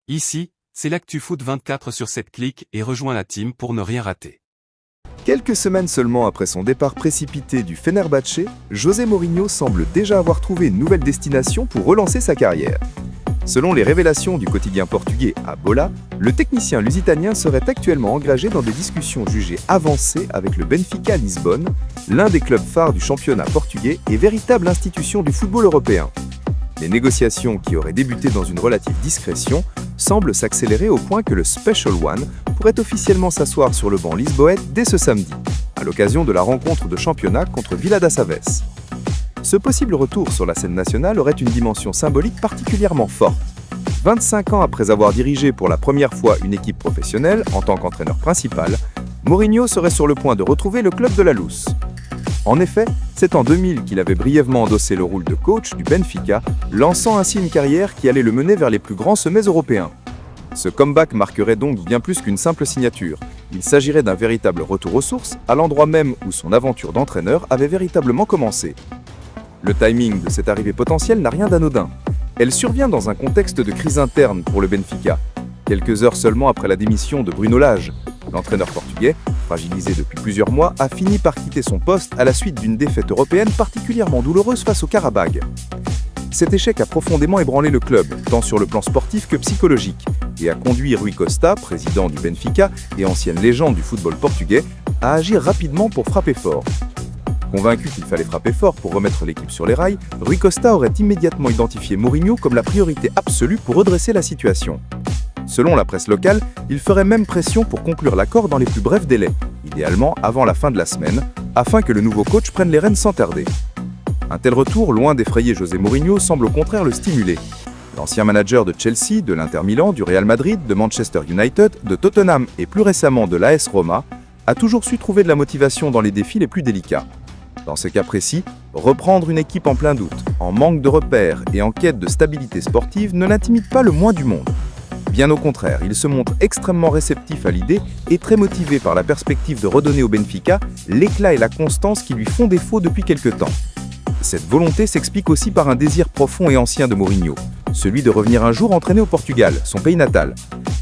Ici, c'est l'actu foot 24 sur 7 clics et rejoins la team pour ne rien rater. Quelques semaines seulement après son départ précipité du Fenerbahçe, José Mourinho semble déjà avoir trouvé une nouvelle destination pour relancer sa carrière. Selon les révélations du quotidien portugais A Bola, le technicien lusitanien serait actuellement engagé dans des discussions jugées avancées avec le Benfica Lisbonne, l'un des clubs phares du championnat portugais et véritable institution du football européen. Les négociations, qui auraient débuté dans une relative discrétion, semblent s'accélérer au point que le Special One pourrait officiellement s'asseoir sur le banc lisboète dès ce samedi, à l'occasion de la rencontre de championnat contre Vila das Aves. Ce possible retour sur la scène nationale aurait une dimension symbolique particulièrement forte. 25 ans après avoir dirigé pour la première fois une équipe professionnelle en tant qu'entraîneur principal, Mourinho serait sur le point de retrouver le club de la Luz. En effet, c'est en 2000 qu'il avait brièvement endossé le rôle de coach du Benfica, lançant ainsi une carrière qui allait le mener vers les plus grands sommets européens. Ce comeback marquerait donc bien plus qu'une simple signature. Il s'agirait d'un véritable retour aux sources, à l'endroit même où son aventure d'entraîneur avait véritablement commencé. Le timing de cette arrivée potentielle n'a rien d'anodin. Elle survient dans un contexte de crise interne pour le Benfica, quelques heures seulement après la démission de Bruno Lage. L'entraîneur portugais, fragilisé depuis plusieurs mois, a fini par quitter son poste à la suite d'une défaite européenne particulièrement douloureuse face au Karabagh. Cet échec a profondément ébranlé le club, tant sur le plan sportif que psychologique, et a conduit Rui Costa, président du Benfica et ancienne légende du football portugais, à agir rapidement pour frapper fort. Convaincu qu'il fallait frapper fort pour remettre l'équipe sur les rails, Rui Costa aurait immédiatement identifié Mourinho comme la priorité absolue pour redresser la situation. Selon la presse locale, il ferait même pression pour conclure l'accord dans les plus brefs délais, idéalement avant la fin de la semaine, afin que le nouveau coach prenne les rênes sans tarder. Un tel retour, loin d'effrayer José Mourinho, semble au contraire le stimuler. L'ancien manager de Chelsea, de l'Inter Milan, du Real Madrid, de Manchester United, de Tottenham et plus récemment de l'AS Roma, a toujours su trouver de la motivation dans les défis les plus délicats. Dans ce cas précis, reprendre une équipe en plein doute, en manque de repères et en quête de stabilité sportive ne l'intimide pas le moins du monde. Bien au contraire, il se montre extrêmement réceptif à l'idée et très motivé par la perspective de redonner au Benfica l'éclat et la constance qui lui font défaut depuis quelque temps. Cette volonté s'explique aussi par un désir profond et ancien de Mourinho, celui de revenir un jour entraîner au Portugal, son pays natal.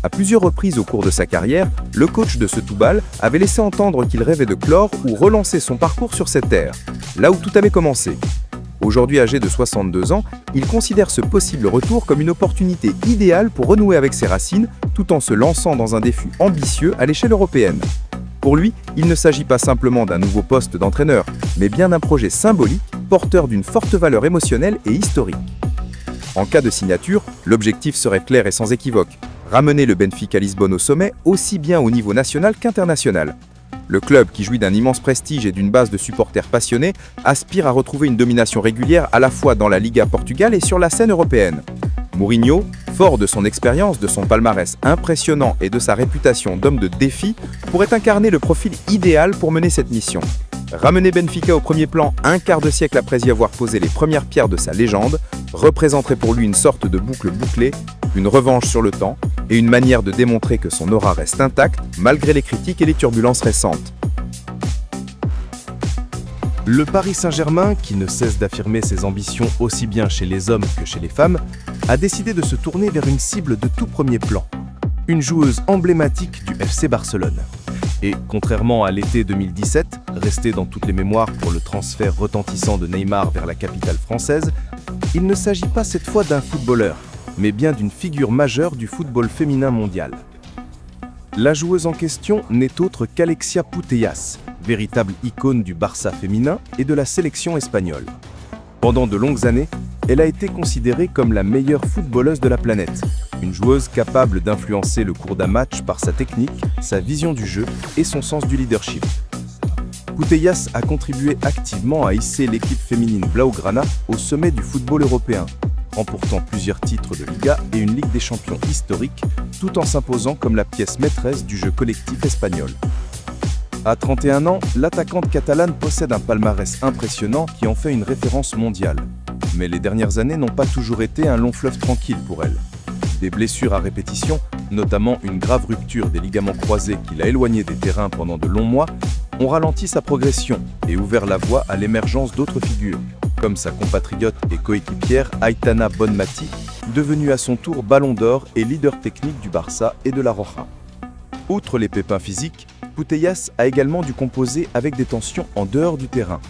À plusieurs reprises au cours de sa carrière, le coach de Setúbal avait laissé entendre qu'il rêvait de clore ou relancer son parcours sur cette terre, là où tout avait commencé. Aujourd'hui âgé de 62 ans, il considère ce possible retour comme une opportunité idéale pour renouer avec ses racines, tout en se lançant dans un défi ambitieux à l'échelle européenne. Pour lui, il ne s'agit pas simplement d'un nouveau poste d'entraîneur, mais bien d'un projet symbolique, porteur d'une forte valeur émotionnelle et historique. En cas de signature, l'objectif serait clair et sans équivoque, ramener le Benfica Lisbonne au sommet, aussi bien au niveau national qu'international. Le club, qui jouit d'un immense prestige et d'une base de supporters passionnés, aspire à retrouver une domination régulière à la fois dans la Liga Portugal et sur la scène européenne. Mourinho, fort de son expérience, de son palmarès impressionnant et de sa réputation d'homme de défi, pourrait incarner le profil idéal pour mener cette mission. Ramener Benfica au premier plan un quart de siècle après y avoir posé les premières pierres de sa légende représenterait pour lui une sorte de boucle bouclée, une revanche sur le temps et une manière de démontrer que son aura reste intacte malgré les critiques et les turbulences récentes. Le Paris Saint-Germain, qui ne cesse d'affirmer ses ambitions aussi bien chez les hommes que chez les femmes, a décidé de se tourner vers une cible de tout premier plan, une joueuse emblématique du FC Barcelone. Et contrairement à l'été 2017, resté dans toutes les mémoires pour le transfert retentissant de Neymar vers la capitale française, il ne s'agit pas cette fois d'un footballeur, mais bien d'une figure majeure du football féminin mondial. La joueuse en question n'est autre qu'Alexia Putellas, véritable icône du Barça féminin et de la sélection espagnole. Pendant de longues années, elle a été considérée comme la meilleure footballeuse de la planète, une joueuse capable d'influencer le cours d'un match par sa technique, sa vision du jeu et son sens du leadership. Putellas a contribué activement à hisser l'équipe féminine Blaugrana au sommet du football européen, remportant plusieurs titres de Liga et une Ligue des Champions historique, tout en s'imposant comme la pièce maîtresse du jeu collectif espagnol. À 31 ans, l'attaquante catalane possède un palmarès impressionnant qui en fait une référence mondiale. Mais les dernières années n'ont pas toujours été un long fleuve tranquille pour elle. Des blessures à répétition, notamment une grave rupture des ligaments croisés qui l'a éloignée des terrains pendant de longs mois, ont ralenti sa progression et ouvert la voie à l'émergence d'autres figures, comme sa compatriote et coéquipière Aitana Bonmati, devenu à son tour Ballon d'Or et leader technique du Barça et de la Roja. Outre les pépins physiques, Putellas a également dû composer avec des tensions en dehors du terrain.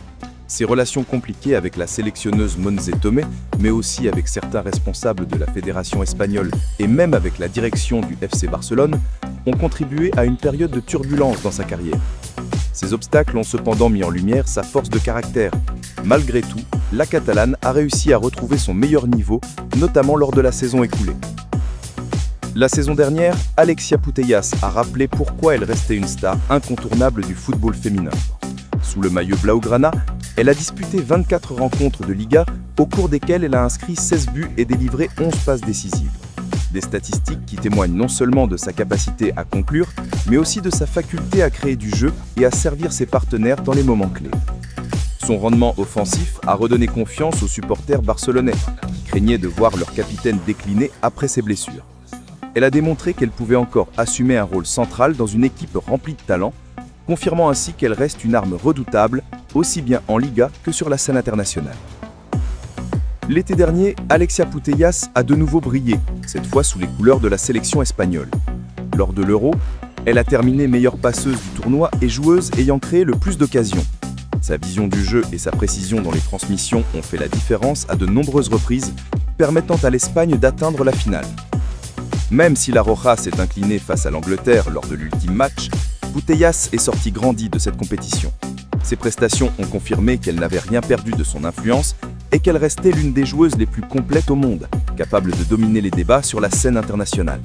Ses relations compliquées avec la sélectionneuse Montse Tomé, mais aussi avec certains responsables de la fédération espagnole et même avec la direction du FC Barcelone, ont contribué à une période de turbulence dans sa carrière. Ces obstacles ont cependant mis en lumière sa force de caractère. Malgré tout, la Catalane a réussi à retrouver son meilleur niveau, notamment lors de la saison écoulée. La saison dernière, Alexia Putellas a rappelé pourquoi elle restait une star incontournable du football féminin. Sous le maillot blaugrana, elle a disputé 24 rencontres de Liga, au cours desquelles elle a inscrit 16 buts et délivré 11 passes décisives. Des statistiques qui témoignent non seulement de sa capacité à conclure, mais aussi de sa faculté à créer du jeu et à servir ses partenaires dans les moments clés. Son rendement offensif a redonné confiance aux supporters barcelonais, qui craignaient de voir leur capitaine décliner après ses blessures. Elle a démontré qu'elle pouvait encore assumer un rôle central dans une équipe remplie de talent, confirmant ainsi qu'elle reste une arme redoutable, aussi bien en Liga que sur la scène internationale. L'été dernier, Alexia Putellas a de nouveau brillé, cette fois sous les couleurs de la sélection espagnole. Lors de l'Euro, elle a terminé meilleure passeuse du tournoi et joueuse ayant créé le plus d'occasions. Sa vision du jeu et sa précision dans les transmissions ont fait la différence à de nombreuses reprises, permettant à l'Espagne d'atteindre la finale. Même si la Roja s'est inclinée face à l'Angleterre lors de l'ultime match, Putellas est sortie grandie de cette compétition. Ses prestations ont confirmé qu'elle n'avait rien perdu de son influence et qu'elle restait l'une des joueuses les plus complètes au monde, capable de dominer les débats sur la scène internationale.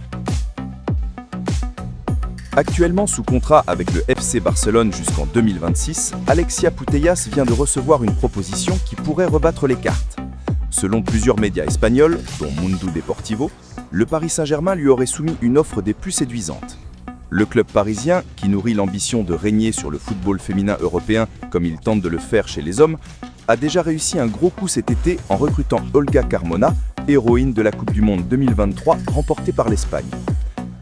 Actuellement sous contrat avec le FC Barcelone jusqu'en 2026, Alexia Putellas vient de recevoir une proposition qui pourrait rebattre les cartes. Selon plusieurs médias espagnols, dont Mundo Deportivo, le Paris Saint-Germain lui aurait soumis une offre des plus séduisantes. Le club parisien, qui nourrit l'ambition de régner sur le football féminin européen comme il tente de le faire chez les hommes, a déjà réussi un gros coup cet été en recrutant Olga Carmona, héroïne de la Coupe du Monde 2023 remportée par l'Espagne.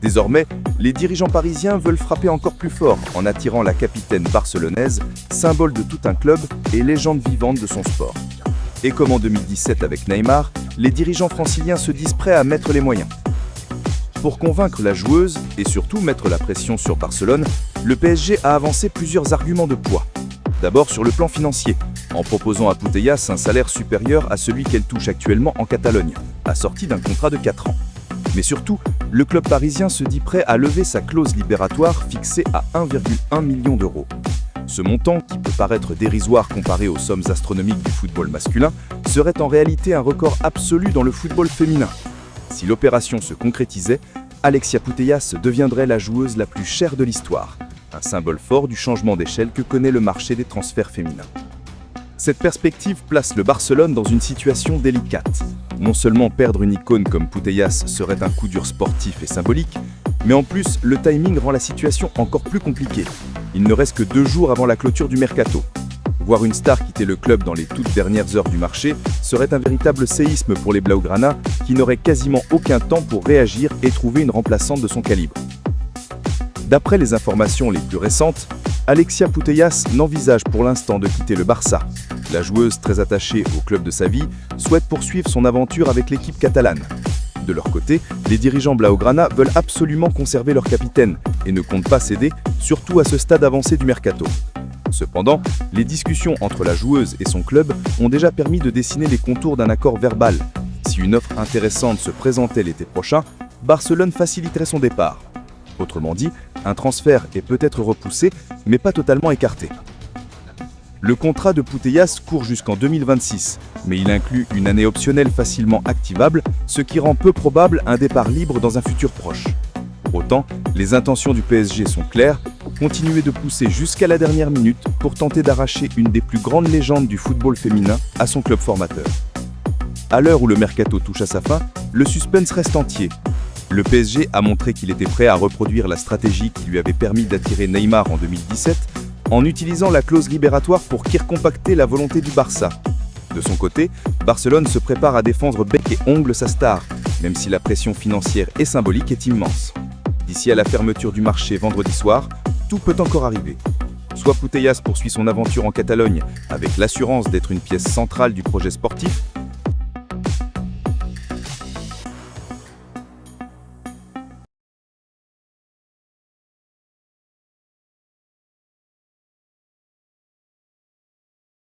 Désormais, les dirigeants parisiens veulent frapper encore plus fort en attirant la capitaine barcelonaise, symbole de tout un club et légende vivante de son sport. Et comme en 2017 avec Neymar, les dirigeants franciliens se disent prêts à mettre les moyens. Pour convaincre la joueuse et surtout mettre la pression sur Barcelone, le PSG a avancé plusieurs arguments de poids. D'abord sur le plan financier, en proposant à Putellas un salaire supérieur à celui qu'elle touche actuellement en Catalogne, assorti d'un contrat de 4 ans. Mais surtout, le club parisien se dit prêt à lever sa clause libératoire fixée à 1,1 million d'euros. Ce montant, qui peut paraître dérisoire comparé aux sommes astronomiques du football masculin, serait en réalité un record absolu dans le football féminin. Si l'opération se concrétisait, Alexia Putellas deviendrait la joueuse la plus chère de l'histoire, un symbole fort du changement d'échelle que connaît le marché des transferts féminins. Cette perspective place le Barcelone dans une situation délicate. Non seulement perdre une icône comme Putellas serait un coup dur sportif et symbolique, mais en plus, le timing rend la situation encore plus compliquée. Il ne reste que 2 jours avant la clôture du mercato. Voir une star quitter le club dans les toutes dernières heures du marché serait un véritable séisme pour les Blaugrana, qui n'auraient quasiment aucun temps pour réagir et trouver une remplaçante de son calibre. D'après les informations les plus récentes, Alexia Putellas n'envisage pour l'instant de quitter le Barça. La joueuse, très attachée au club de sa vie, souhaite poursuivre son aventure avec l'équipe catalane. De leur côté, les dirigeants blaugrana veulent absolument conserver leur capitaine et ne comptent pas céder, surtout à ce stade avancé du mercato. Cependant, les discussions entre la joueuse et son club ont déjà permis de dessiner les contours d'un accord verbal. Si une offre intéressante se présentait l'été prochain, Barcelone faciliterait son départ. Autrement dit, un transfert est peut-être repoussé, mais pas totalement écarté. Le contrat de Putellas court jusqu'en 2026, mais il inclut une année optionnelle facilement activable, ce qui rend peu probable un départ libre dans un futur proche. Pour autant, les intentions du PSG sont claires, continuer de pousser jusqu'à la dernière minute pour tenter d'arracher une des plus grandes légendes du football féminin à son club formateur. À l'heure où le mercato touche à sa fin, le suspense reste entier. Le PSG a montré qu'il était prêt à reproduire la stratégie qui lui avait permis d'attirer Neymar en 2017, en utilisant la clause libératoire pour compacter la volonté du Barça. De son côté, Barcelone se prépare à défendre bec et ongle sa star, même si la pression financière et symbolique est immense. D'ici à la fermeture du marché vendredi soir, tout peut encore arriver. Soit Putellas poursuit son aventure en Catalogne avec l'assurance d'être une pièce centrale du projet sportif,